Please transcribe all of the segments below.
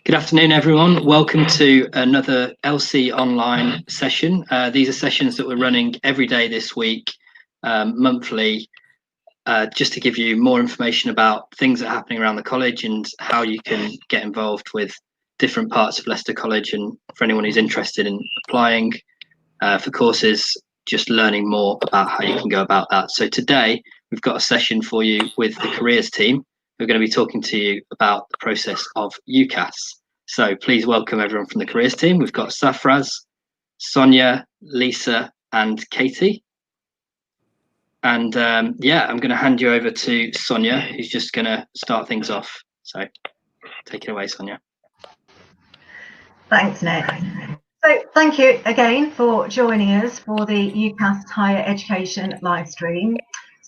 Good afternoon, everyone. Welcome to another LC online session. These are sessions that we're running every day this week, monthly, just to give you more information about things that are happening around the college and how you can get involved with different parts of Leicester College. And for anyone who's interested in applying for courses, just learning more about how you can go about that. So today we've got a session for you with the careers team. We're going to be talking to you about the process of UCAS. So please welcome everyone from the careers team. We've got Safraz, Sonia, Lisa, and Katie. And yeah, I'm going to hand you over to Sonia, who's just going to start things off. So take it away, Sonia. Thanks, Nick. So thank you again for joining us for the UCAS Higher Education live stream.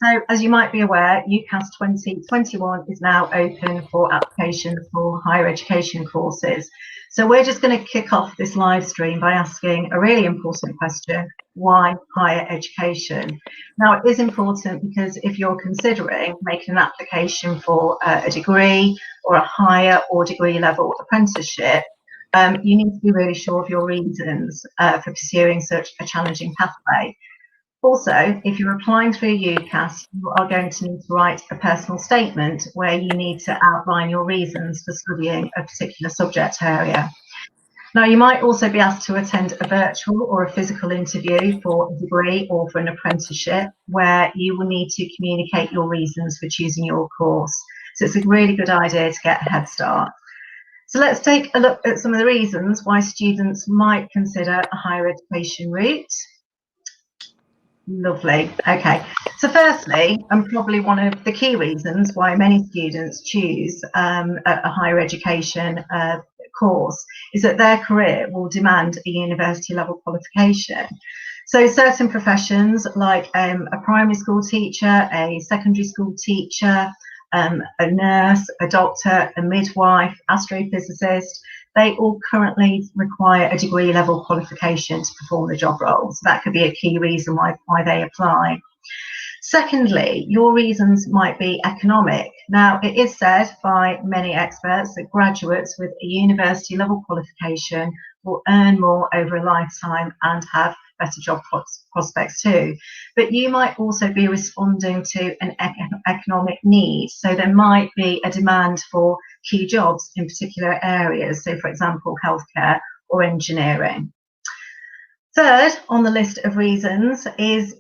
So as you might be aware, UCAS 2021 is now open for application for higher education courses. So we're just going to kick off this live stream by asking a really important question: why higher education? Now, it is important because if you're considering making an application for a degree or a higher or degree level apprenticeship, you need to be really sure of your reasons for pursuing such a challenging pathway. Also, if you're applying through UCAS, you are going to need to write a personal statement where you need to outline your reasons for studying a particular subject area. Now, you might also be asked to attend a virtual or a physical interview for a degree or for an apprenticeship, where you will need to communicate your reasons for choosing your course. So it's a really good idea to get a head start. So let's take a look at some of the reasons why students might consider a higher education route. Lovely. Okay. So firstly, and probably one of the key reasons why many students choose a higher education course is that their career will demand a university level qualification. So certain professions like a primary school teacher, a secondary school teacher, a nurse, a doctor, a midwife, astrophysicist, they all currently require a degree level qualification to perform the job role. So that could be a key reason why they apply. Secondly, your reasons might be economic. Now, it is said by many experts that graduates with a university level qualification will earn more over a lifetime and have better job prospects too. But you might also be responding to an economic need. So there might be a demand for key jobs in particular areas. So for example, healthcare or engineering. Third on the list of reasons is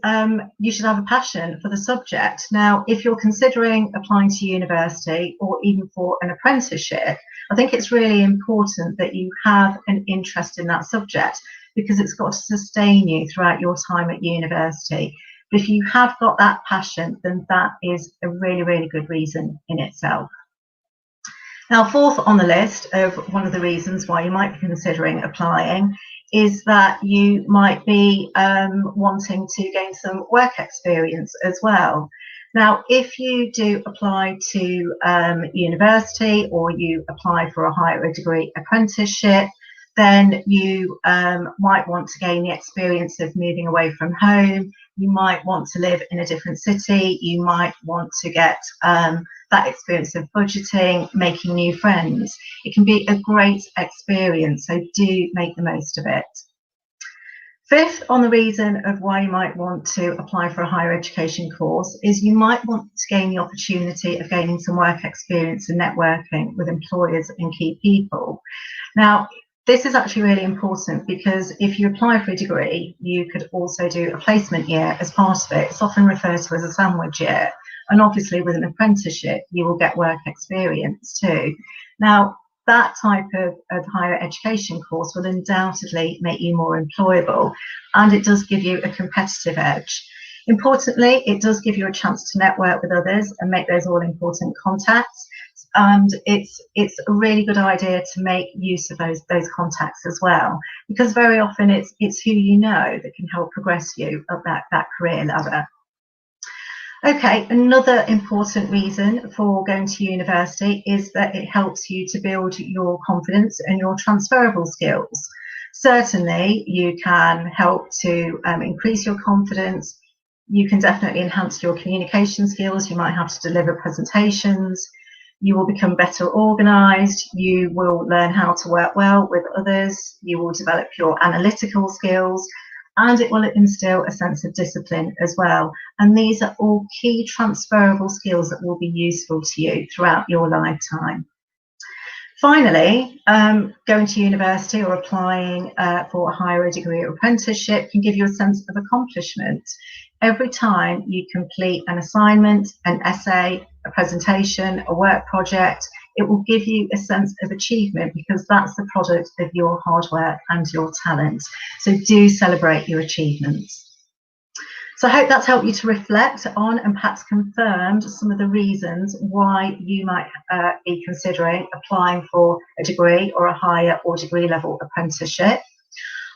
you should have a passion for the subject. Now, if you're considering applying to university or even for an apprenticeship, I think it's really important that you have an interest in that subject, because it's got to sustain you throughout your time at university. But if you have got that passion, then that is a really, really good reason in itself. Now, fourth on the list of one of the reasons why you might be considering applying is that you might be wanting to gain some work experience as well. Now, if you do apply to university or you apply for a higher degree apprenticeship, then you might want to gain the experience of moving away from home. You might want to live in a different city. You might want to get that experience of budgeting, making new friends. It can be a great experience, so do make the most of it. Fifth on the reason of why you might want to apply for a higher education course is you might want to gain the opportunity of gaining some work experience and networking with employers and key people. Now, this is actually really important because if you apply for a degree, you could also do a placement year as part of it. It's often referred to as a sandwich year. And obviously with an apprenticeship, you will get work experience too. Now, that type of higher education course will undoubtedly make you more employable, and it does give you a competitive edge. Importantly, it does give you a chance to network with others and make those all important contacts. And it's a really good idea to make use of those contacts as well, because very often it's who you know that can help progress you up that career ladder. Okay, another important reason for going to university is that it helps you to build your confidence and your transferable skills. Certainly, you can help to increase your confidence. You can definitely enhance your communication skills. You might have to deliver presentations. You will become better organised, you will learn how to work well with others, you will develop your analytical skills, and it will instill a sense of discipline as well. And these are all key transferable skills that will be useful to you throughout your lifetime. Finally, going to university or applying for a higher degree or apprenticeship can give you a sense of accomplishment. Every time you complete an assignment, an essay, a presentation, a work project, it will give you a sense of achievement because that's the product of your hard work and your talent. So do celebrate your achievements. So I hope that's helped you to reflect on and perhaps confirmed some of the reasons why you might be considering applying for a degree or a higher or degree level apprenticeship.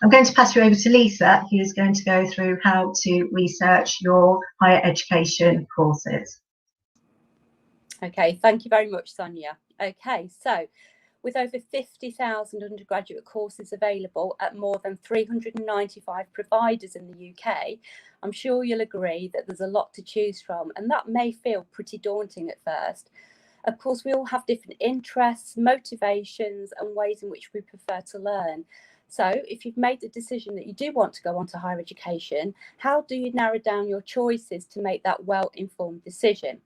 I'm going to pass you over to Lisa, who is going to go through how to research your higher education courses. Okay, thank you very much, Sonia. Okay, so with over 50,000 undergraduate courses available at more than 395 providers in the UK, I'm sure you'll agree that there's a lot to choose from, and that may feel pretty daunting at first. Of course, we all have different interests, motivations, and ways in which we prefer to learn. So if you've made the decision that you do want to go on to higher education, how do you narrow down your choices to make that well-informed decision?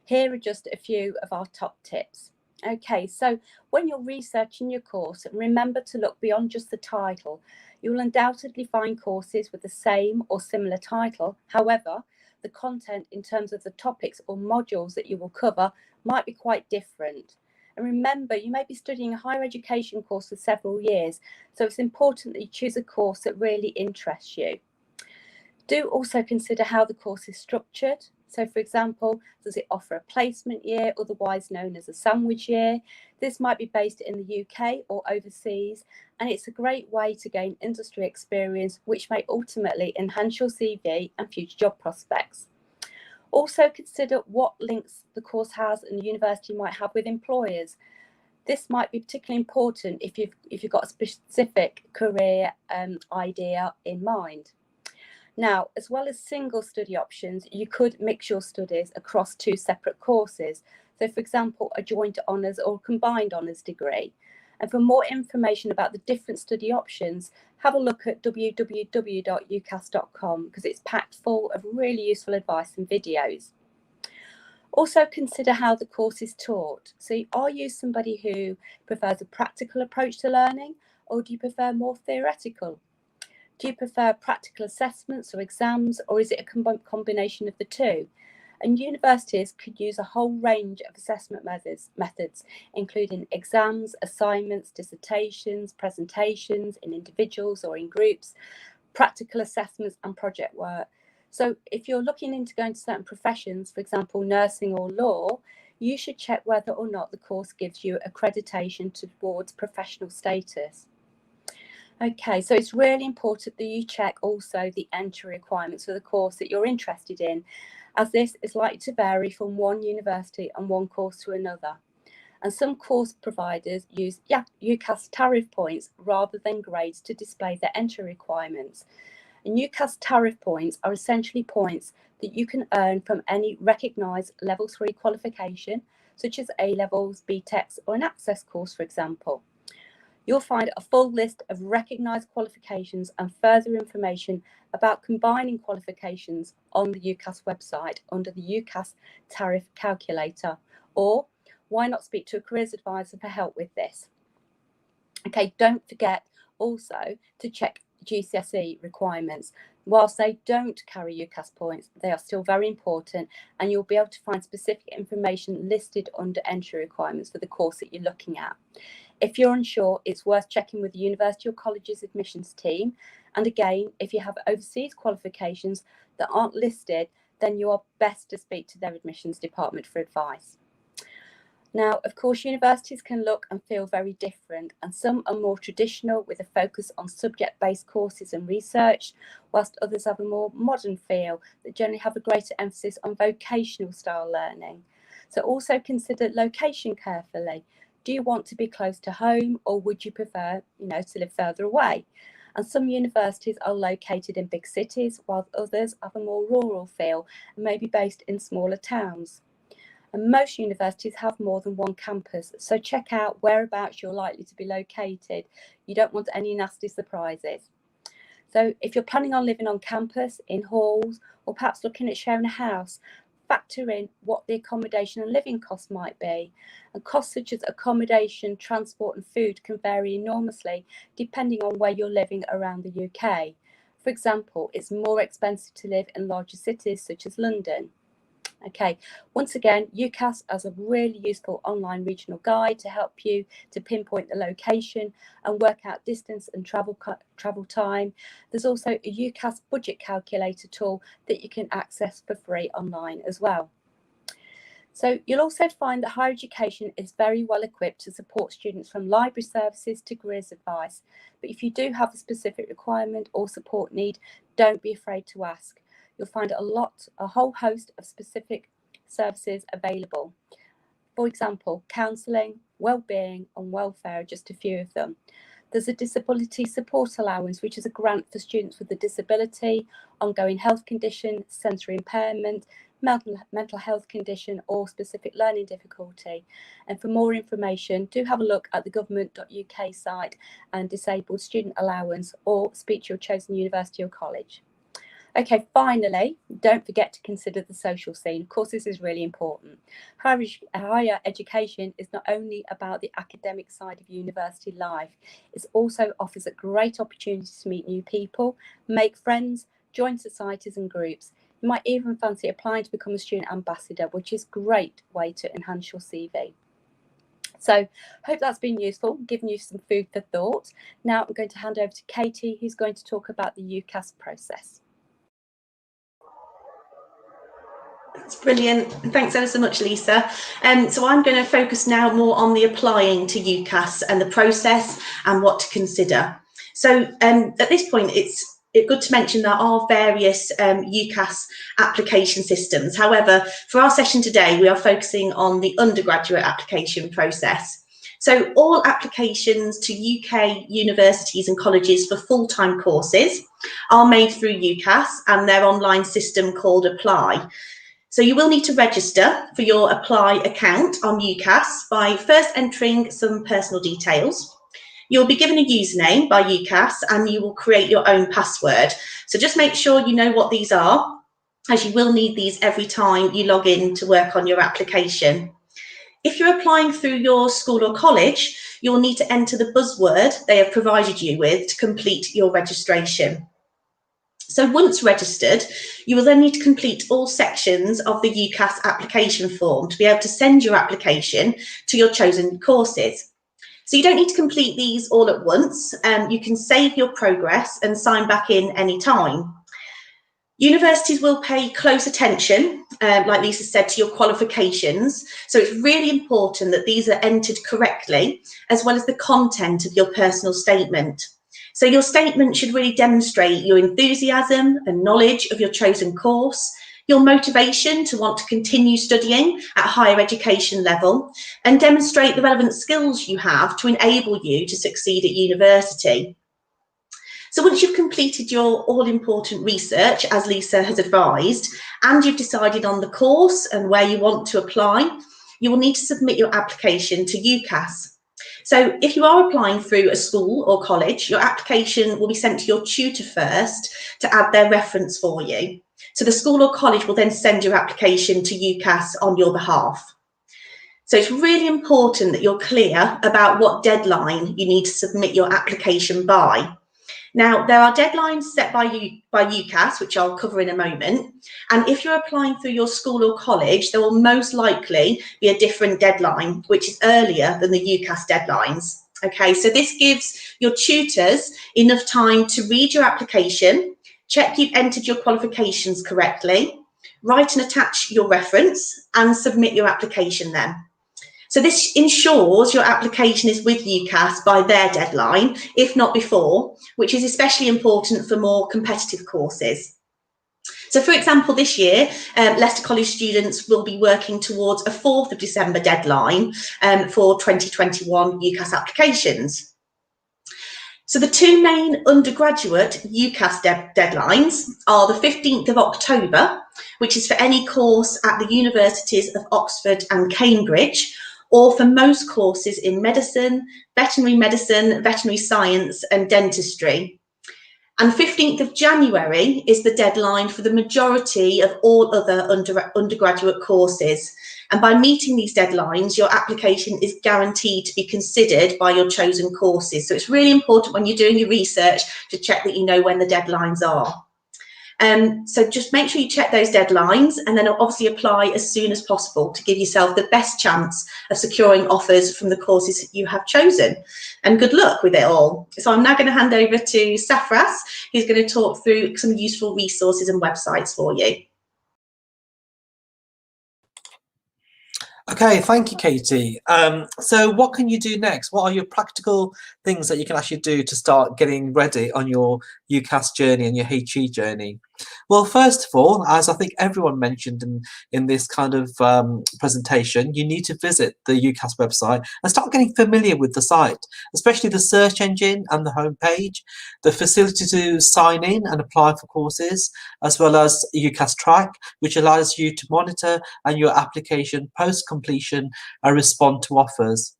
Here are just a few of our top tips. Okay, so when you're researching your course, remember to look beyond just the title. You will undoubtedly find courses with the same or similar title. However, the content in terms of the topics or modules that you will cover might be quite different. And remember, you may be studying a higher education course for several years, so it's important that you choose a course that really interests you. Do also consider how the course is structured. So, for example, does it offer a placement year, otherwise known as a sandwich year? This might be based in the UK or overseas, and it's a great way to gain industry experience, which may ultimately enhance your CV and future job prospects. Also consider what links the course has and the university might have with employers. This might be particularly important if you've got a specific career idea in mind. Now, as well as single study options, you could mix your studies across two separate courses. So, for example, a joint honours or combined honours degree. And for more information about the different study options, have a look at www.ucas.com because it's packed full of really useful advice and videos. Also consider how the course is taught. So are you somebody who prefers a practical approach to learning, or do you prefer more theoretical? Do you prefer practical assessments or exams, or is it a combination of the two? And universities could use a whole range of assessment methods, including exams, assignments, dissertations, presentations in individuals or in groups, practical assessments and project work. So if you're looking into going to certain professions, for example, nursing or law, you should check whether or not the course gives you accreditation towards professional status. Okay, so it's really important that you check also the entry requirements for the course that you're interested in, as this is likely to vary from one university and one course to another. And some course providers use UCAS tariff points rather than grades to display their entry requirements. And UCAS tariff points are essentially points that you can earn from any recognised level 3 qualification, such as A-levels, BTECs, or an access course, for example. You'll find a full list of recognised qualifications and further information about combining qualifications on the UCAS website under the UCAS tariff calculator, or why not speak to a careers advisor for help with this? Okay, don't forget also to check GCSE requirements. Whilst they don't carry UCAS points, they are still very important, and you'll be able to find specific information listed under entry requirements for the course that you're looking at. If you're unsure, it's worth checking with the university or college's admissions team. And again, if you have overseas qualifications that aren't listed, then you are best to speak to their admissions department for advice. Now, of course, universities can look and feel very different, and some are more traditional with a focus on subject-based courses and research, whilst others have a more modern feel that generally have a greater emphasis on vocational style learning. So also consider location carefully. Do you want to be close to home, or would you prefer, to live further away? And some universities are located in big cities, while others have a more rural feel and may be based in smaller towns. And most universities have more than one campus, so check out whereabouts you're likely to be located. You don't want any nasty surprises. So if you're planning on living on campus, in halls, or perhaps looking at sharing a house, factor in what the accommodation and living costs might be. And costs such as accommodation, transport and food can vary enormously depending on where you're living around the UK. For example, it's more expensive to live in larger cities such as London. Okay, once again, UCAS has a really useful online regional guide to help you to pinpoint the location and work out distance and travel time. There's also a UCAS budget calculator tool that you can access for free online as well. So you'll also find that higher education is very well equipped to support students from library services to careers advice. But if you do have a specific requirement or support need, don't be afraid to ask. You'll find a whole host of specific services available. For example, counselling, wellbeing and welfare are just a few of them. There's a disability support allowance, which is a grant for students with a disability, ongoing health condition, sensory impairment, mental health condition or specific learning difficulty. And for more information, do have a look at the government.uk site and disabled student allowance, or speak to your chosen university or college. Okay, finally, don't forget to consider the social scene. Of course, this is really important. Higher education is not only about the academic side of university life, it also offers a great opportunity to meet new people, make friends, join societies and groups. You might even fancy applying to become a student ambassador, which is a great way to enhance your CV. So hope that's been useful, giving you some food for thought. Now I'm going to hand over to Katie, who's going to talk about the UCAS process. That's brilliant. Thanks ever so much, Lisa. So I'm going to focus now more on the applying to UCAS and the process and what to consider. So at this point, it's good to mention there are various UCAS application systems. However, for our session today, we are focusing on the undergraduate application process. So all applications to UK universities and colleges for full-time courses are made through UCAS and their online system called Apply. So you will need to register for your Apply account on UCAS by first entering some personal details. You'll be given a username by UCAS and you will create your own password. So just make sure you know what these are, as you will need these every time you log in to work on your application. If you're applying through your school or college, you'll need to enter the buzzword they have provided you with to complete your registration. So once registered, you will then need to complete all sections of the UCAS application form to be able to send your application to your chosen courses. So you don't need to complete these all at once. You can save your progress and sign back in any time. Universities will pay close attention, like Lisa said, to your qualifications. So it's really important that these are entered correctly, as well as the content of your personal statement. So your statement should really demonstrate your enthusiasm and knowledge of your chosen course, your motivation to want to continue studying at higher education level, and demonstrate the relevant skills you have to enable you to succeed at university. So once you've completed your all-important research, as Lisa has advised, and you've decided on the course and where you want to apply, you will need to submit your application to UCAS. So if you are applying through a school or college, your application will be sent to your tutor first to add their reference for you. So the school or college will then send your application to UCAS on your behalf. So it's really important that you're clear about what deadline you need to submit your application by. Now, there are deadlines set by UCAS, which I'll cover in a moment. And if you're applying through your school or college, there will most likely be a different deadline, which is earlier than the UCAS deadlines. Okay, so this gives your tutors enough time to read your application, check you've entered your qualifications correctly, write and attach your reference, and submit your application then. So this ensures your application is with UCAS by their deadline, if not before, which is especially important for more competitive courses. So for example, this year, Leicester College students will be working towards a 4th of December deadline for 2021 UCAS applications. So the two main undergraduate UCAS deadlines are the 15th of October which is for any course at the universities of Oxford and Cambridge, or for most courses in medicine, veterinary science and dentistry. And 15th of January is the deadline for the majority of all other undergraduate courses. And by meeting these deadlines, your application is guaranteed to be considered by your chosen courses. So it's really important when you're doing your research to check that you know when the deadlines are. So just make sure you check those deadlines, and then obviously apply as soon as possible to give yourself the best chance of securing offers from the courses you have chosen. And good luck with it all. So I'm now going to hand over to Safras, who's going to talk through some useful resources and websites for you. Okay, thank you, Katie. So what can you do next? What are your practical things that you can actually do to start getting ready on your UCAS journey and your HE journey? Well, first of all, as I think everyone mentioned in this kind of presentation, you need to visit the UCAS website and start getting familiar with the site, especially the search engine and the homepage, the facility to sign in and apply for courses, as well as UCAS Track, which allows you to monitor and your application post-completion and respond to offers.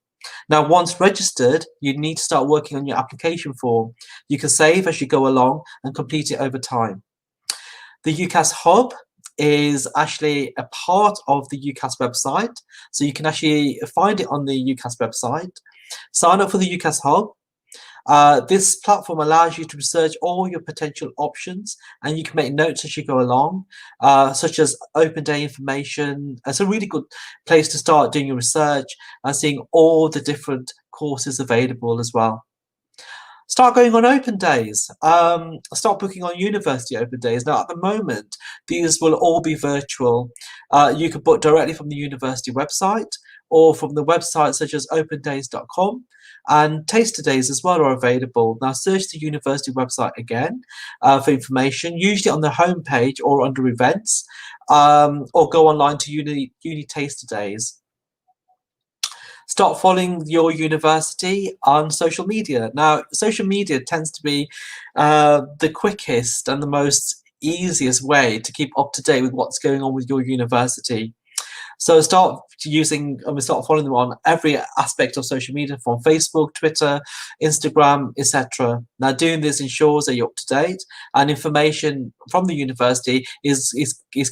Now, once registered, you need to start working on your application form. You can save as you go along and complete it over time. The UCAS Hub is actually a part of the UCAS website, so you can actually find it on the UCAS website. Sign up for the UCAS Hub. This platform allows you to research all your potential options, and you can make notes as you go along, such as open day information. It's a really good place to start doing your research and seeing all the different courses available as well. Start going on open days. Start booking on university open days. Now, at the moment, these will all be virtual. You can book directly from the university website or from the websites such as opendays.com, and taster days as well are available. Now, search the university website again for information, usually on the homepage or under events, or go online to Uni Taster Days. Start following your university on social media. Now, social media tends to be the quickest and the most easiest way to keep up to date with what's going on with your university. So start following them on every aspect of social media, from Facebook, Twitter, Instagram, etc. Now, doing this ensures that you're up to date, and information from the university is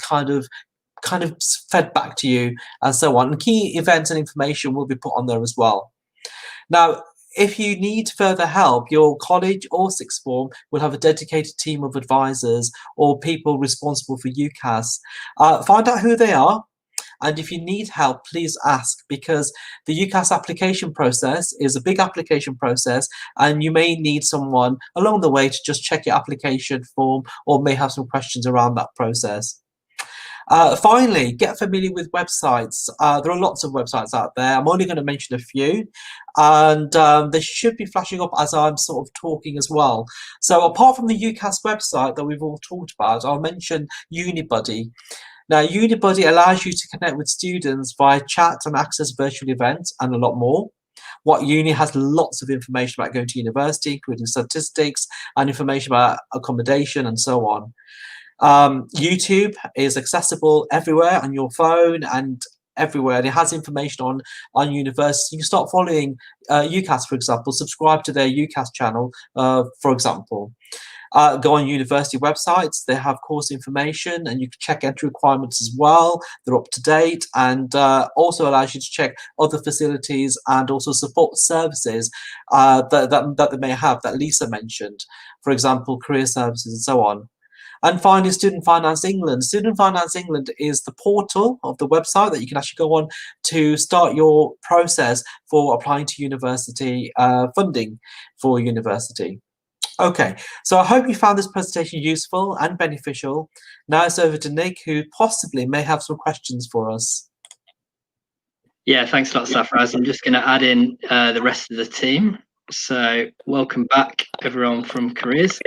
kind of fed back to you, and so on. And key events and information will be put on there as well. Now, if you need further help, your college or sixth form will have a dedicated team of advisors or people responsible for UCAS. Find out who they are, and if you need help, please ask, because the UCAS application process is a big application process, and you may need someone along the way to just check your application form, or may have some questions around that process. Finally, get familiar with websites. There are lots of websites out there. I'm only going to mention a few, and they should be flashing up as I'm sort of talking as well. So apart from the UCAS website that we've all talked about, I'll mention UniBuddy. Now, UniBuddy allows you to connect with students via chat and access virtual events and a lot more. What Uni has lots of information about going to university, including statistics and information about accommodation and so on. YouTube is accessible everywhere on your phone and everywhere, and it has information on university. You can start following UCAS, for example, subscribe to their UCAS channel, for example. Go on university websites, they have course information, and you can check entry requirements as well. They're up to date, and also allows you to check other facilities and also support services that they may have, that Lisa mentioned, for example, career services and so on. And finally, Student Finance England. Student Finance England is the portal of the website that you can actually go on to start your process for applying to university funding for university. Okay, so I hope you found this presentation useful and beneficial. Now it's over to Nick, who possibly may have some questions for us. Yeah, thanks a lot, Safraz. I'm just going to add in the rest of the team. So welcome back, everyone from Careers.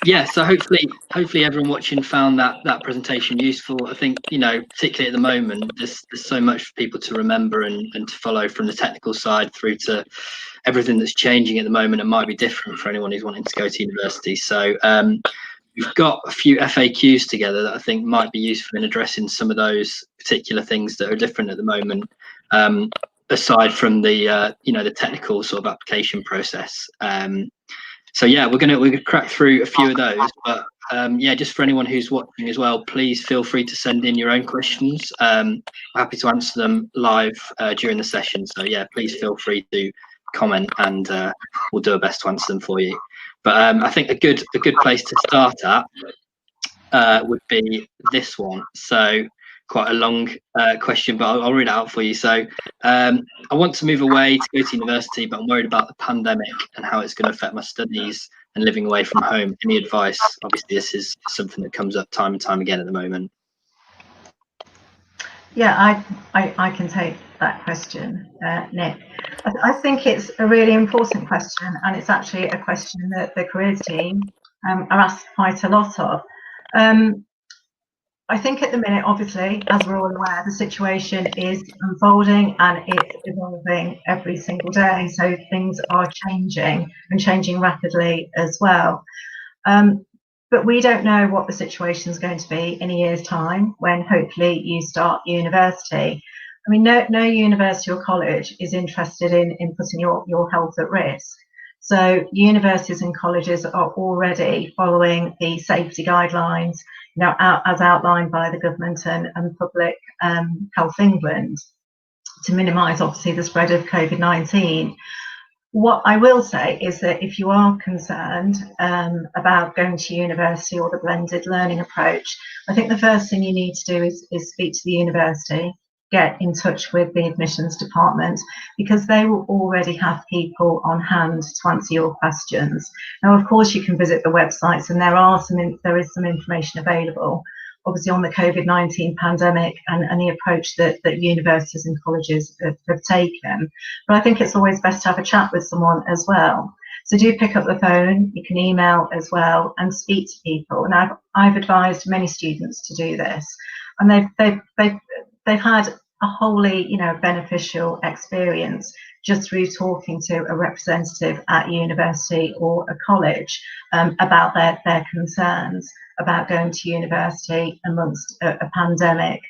Yeah, so hopefully everyone watching found that presentation useful. I think, particularly at the moment, there's so much for people to remember and to follow, from the technical side through to everything that's changing at the moment and might be different for anyone who's wanting to go to university. So we've got a few FAQs together that I think might be useful in addressing some of those particular things that are different at the moment, aside from the the technical sort of application process. So yeah, we're gonna crack through a few of those, but yeah, just for anyone who's watching as well, please feel free to send in your own questions. I'm happy to answer them live during the session. So yeah, please feel free to comment, and we'll do our best to answer them for you. But I think a good place to start at would be this one. So quite a long question, but I'll read it out for you. So I want to move away to go to university, but I'm worried about the pandemic and how it's going to affect my studies and living away from home. Any advice? Obviously, this is something that comes up time and time again at the moment. Yeah, I can take that question, Nick. I think it's a really important question, and it's actually a question that the careers team are asked quite a lot of. I think at the minute, obviously, as we're all aware, the situation is unfolding and it's evolving every single day. So things are changing and changing rapidly as well. But we don't know what the situation is going to be in a year's time when hopefully you start university. I mean, no university or college is interested in putting your health at risk. So universities and colleges are already following the safety guidelines, as outlined by the government and Public Health England, to minimise obviously the spread of COVID-19. What I will say is that if you are concerned about going to university or the blended learning approach, I think the first thing you need to do is speak to the university, get in touch with the admissions department, because they will already have people on hand to answer your questions. Now, of course, you can visit the websites, and there is some information available, obviously, on the COVID-19 pandemic and the approach that universities and colleges have taken. But I think it's always best to have a chat with someone as well. So do pick up the phone, you can email as well, and speak to people. Now, I've advised many students to do this, and they've had a wholly, beneficial experience just through talking to a representative at university or a college about their concerns about going to university amongst a pandemic.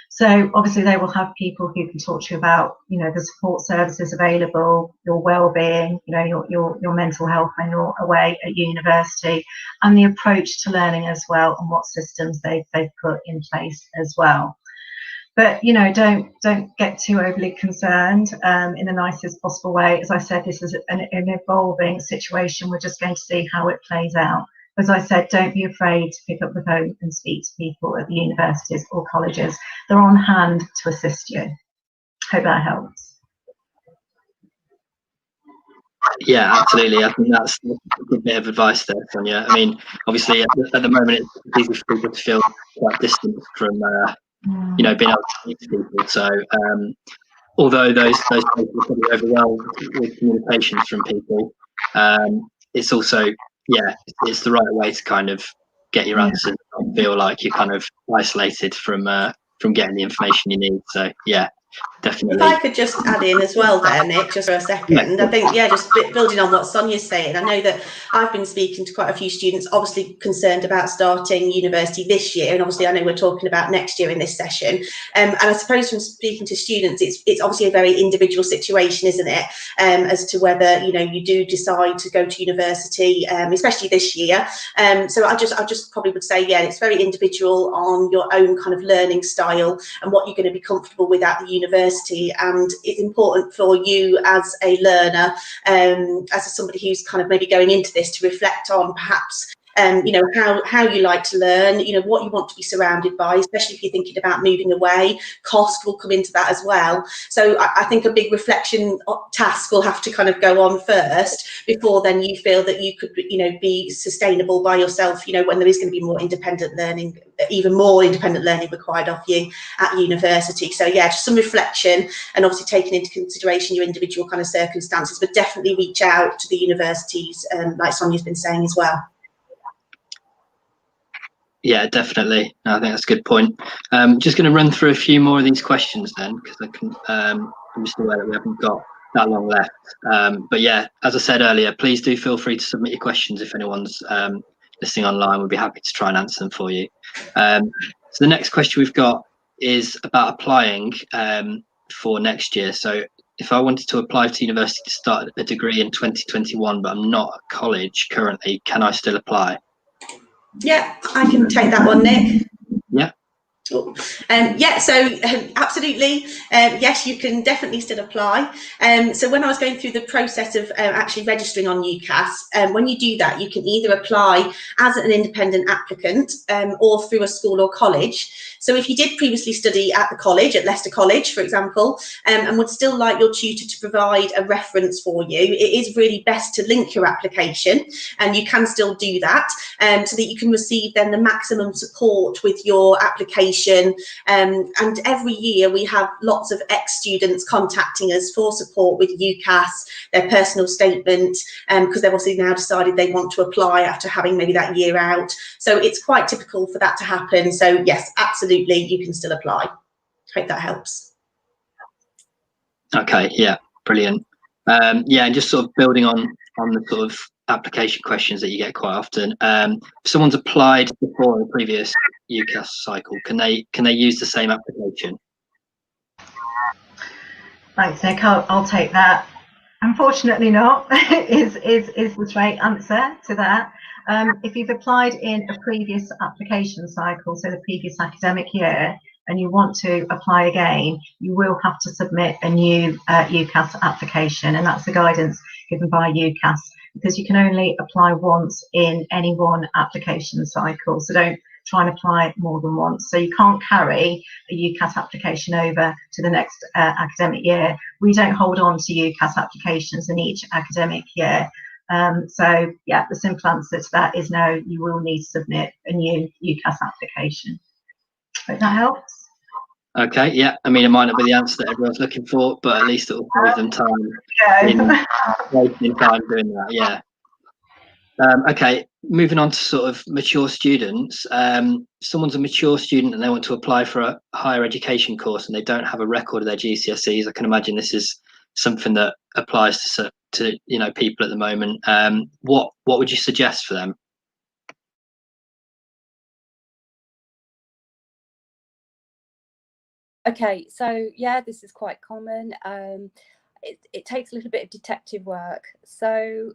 So obviously they will have people who can talk to you about, the support services available, your well-being, your mental health when you're away at university, and the approach to learning as well, and what systems they've put in place as well. But don't get too overly concerned in the nicest possible way. As I said, this is an evolving situation. We're just going to see how it plays out. As I said, don't be afraid to pick up the phone and speak to people at the universities or colleges. They're on hand to assist you. Hope that helps. Yeah, absolutely. I think that's a good bit of advice there, Sonia. I mean, obviously, at the moment, it's easy for people to feel quite distant from, being able to speak to people. So, although those people are probably overwhelmed with communications from people, it's also, it's the right way to kind of get your answers and feel like you're kind of isolated from getting the information you need. So, yeah. Definitely. If I could just add in as well there, Nick, just for a second. I think, just building on what Sonia's saying, I know that I've been speaking to quite a few students, obviously concerned about starting university this year, and obviously I know we're talking about next year in this session. And I suppose from speaking to students, it's obviously a very individual situation, isn't it, as to whether, you do decide to go to university, especially this year. So I just probably would say, it's very individual on your own kind of learning style and what you're going to be comfortable with at the university. And it's important for you as a learner, as somebody who's kind of maybe going into this, to reflect on perhaps how you like to learn, what you want to be surrounded by, especially if you're thinking about moving away. Cost will come into that as well. So I think a big reflection task will have to kind of go on first before then you feel that you could, be sustainable by yourself, when there is going to be more independent learning, even more independent learning required of you at university. So just some reflection, and obviously taking into consideration your individual kind of circumstances, but definitely reach out to the universities, like Sonia's been saying as well. Yeah, definitely. I think that's a good point. Just going to run through a few more of these questions then, because I'm just aware that we haven't got that long left. But yeah, as I said earlier, please do feel free to submit your questions if anyone's listening online, we'll be happy to try and answer them for you. So the next question we've got is about applying for next year. So if I wanted to apply to university to start a degree in 2021, but I'm not at college currently, can I still apply? Yeah, I can take that one, Nick. Yeah. Yeah, so absolutely, yes, you can definitely still apply. So when I was going through the process of actually registering on UCAS, when you do that, you can either apply as an independent applicant or through a school or college. So if you did previously study at the college, at Leicester College, for example, and would still like your tutor to provide a reference for you, it is really best to link your application, and you can still do that, so that you can receive then the maximum support with your application. And every year we have lots of ex-students contacting us for support with UCAS, their personal statement, because they've obviously now decided they want to apply after having maybe that year out. So it's quite typical for that to happen. So yes, absolutely, you can still apply. Hope that helps. Okay, yeah, brilliant. Yeah, and just sort of building on the sort of application questions that you get quite often. If someone's applied before a previous UCAS cycle, can they use the same application? Thanks, Nick. I'll take that. Unfortunately not, is the straight answer to that. If you've applied in a previous application cycle, so the previous academic year, and you want to apply again, you will have to submit a new UCAS application, and that's the guidance given by UCAS, because you can only apply once in any one application cycle, so don't try and apply more than once. So you can't carry a UCAS application over to the next academic year. We don't hold on to UCAS applications in each academic year. So yeah, the simple answer to that is no, you will need to submit a new UCAS application. Hope that helps. Okay, yeah, I mean, it might not be the answer that everyone's looking for, but at least it will save them time wasting time doing that, yeah. Okay, moving on to sort of mature students. Someone's a mature student and they want to apply for a higher education course and they don't have a record of their GCSEs. I can imagine this is something that applies to people at the moment. What would you suggest for them? Okay, so yeah, this is quite common. It takes a little bit of detective work. So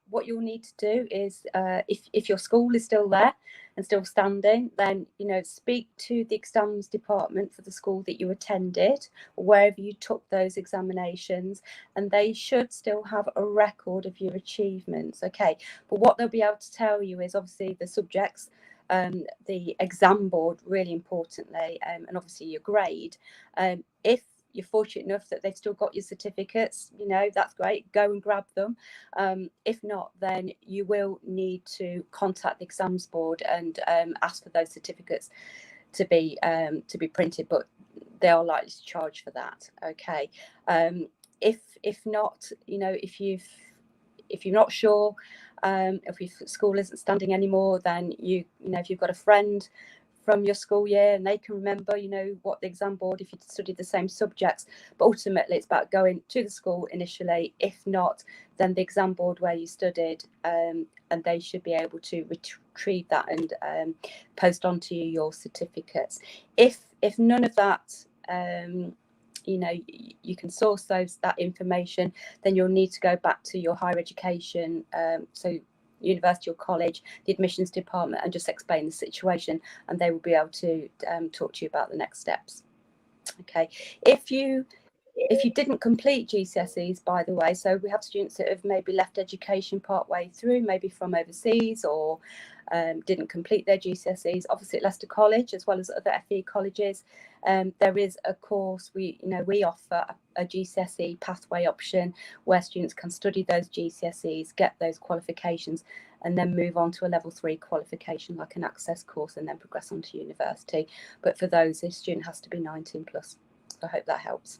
what you'll need to do is, if your school is still there and still standing, then speak to the exams department for the school that you attended, or wherever you took those examinations, and they should still have a record of your achievements. Okay, but what they'll be able to tell you is obviously the subjects, the exam board, really importantly, and obviously your grade. If you're fortunate enough that they've still got your certificates, that's great, go and grab them. If not, then you will need to contact the exams board and ask for those certificates to be printed, but they are likely to charge for that. Okay, if not, if you're not sure, if your school isn't standing anymore, then if you've got a friend from your school year and they can remember, what the exam board, if you studied the same subjects, but ultimately it's about going to the school initially. If not, then the exam board where you studied, and they should be able to retrieve that and post onto you your certificates. If none of that, you can source that information, then you'll need to go back to your higher education, so university or college, the admissions department, and just explain the situation, and they will be able to talk to you about the next steps. Okay, if you didn't complete GCSEs, by the way, so we have students that have maybe left education part way through, maybe from overseas, or didn't complete their GCSEs. Obviously at Leicester College, as well as other FE colleges, there is a course we offer a GCSE pathway option where students can study those GCSEs, get those qualifications, and then move on to a level 3 qualification, like an access course, and then progress on to university. But for those, the student has to be 19 plus. So I hope that helps.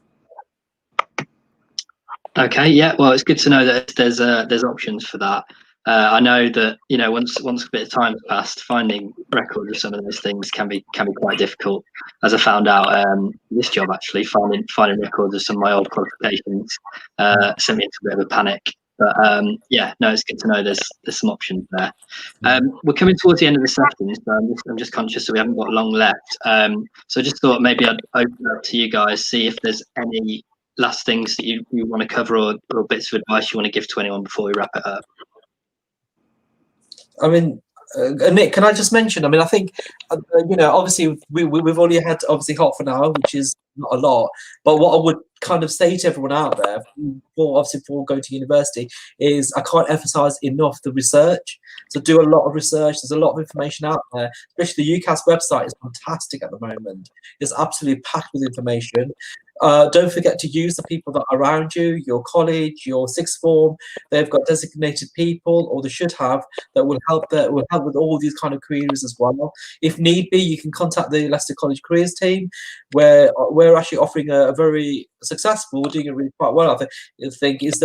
Okay, yeah, well, it's good to know that there's options for that. I know that once a bit of time has passed, finding records of some of those things can be quite difficult. As I found out this job, actually finding records of some of my old qualifications sent me into a bit of a panic. But yeah, no, it's good to know there's some options there. We're coming towards the end of the session, so I'm just conscious that we haven't got long left. So I just thought maybe I'd open up to you guys, see if there's any last things that you want to cover, or bits of advice you want to give to anyone before we wrap it up. I mean, Nick, can I just mention? I mean, I think you know, obviously we've only had obviously half an hour, which is not a lot. But what I would kind of say to everyone out there, before going to university, is I can't emphasize enough the research. So do a lot of research. There's a lot of information out there. Especially the UCAS website is fantastic at the moment. It's absolutely packed with information. Don't forget to use the people that are around you, your college, your sixth form. They've got designated people, or they should have, that will help with all these kind of queries as well. If need be, you can contact the Leicester College Careers team, where we're actually offering a very successful, we're doing it really quite well. I think is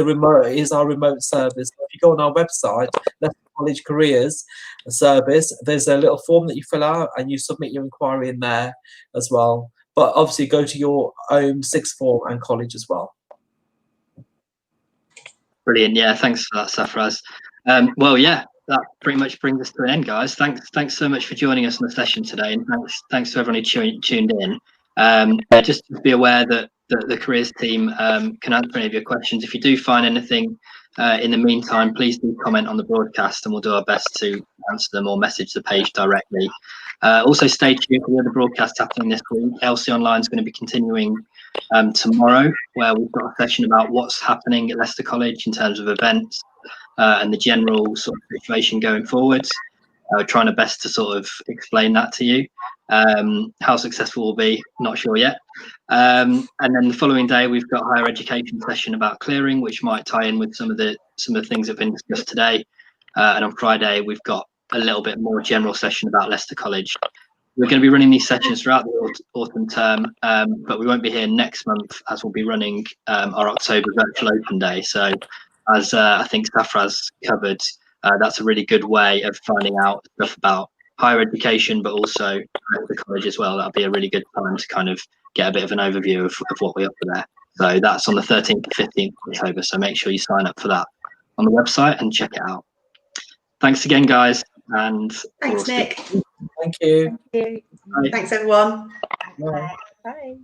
our remote service. If you go on our website, Leicester College Careers service, there's a little form that you fill out and you submit your inquiry in there as well. But obviously go to your own sixth form and college as well. Brilliant. Yeah, thanks for that, Safraz. Well, yeah, that pretty much brings us to an end, guys. Thanks so much for joining us on the session today, and thanks to everyone who tuned in. Just to be aware that the careers team can answer any of your questions. If you do find anything in the meantime, please do comment on the broadcast, and we'll do our best to answer them or message the page directly. Also, stay tuned for the other broadcast happening this week. LC Online is going to be continuing tomorrow, where we've got a session about what's happening at Leicester College in terms of events and the general sort of situation going forwards. We're trying our best to sort of explain that to you. How successful we'll be, not sure yet. And then the following day, we've got a higher education session about clearing, which might tie in with some of the things that have been discussed today. And on Friday, we've got a little bit more general session about Leicester College. We're going to be running these sessions throughout the autumn term, but we won't be here next month, as we'll be running our October virtual open day. So as I think Safraz covered, that's a really good way of finding out stuff about higher education, but also the college as well. That'll be a really good time to kind of get a bit of an overview of what we offer there. So that's on the 13th to 15th of October. So make sure you sign up for that on the website and check it out. Thanks again, guys. And thanks, Nick. Thank you. Thank you. Bye. Thanks, everyone. Bye. Bye.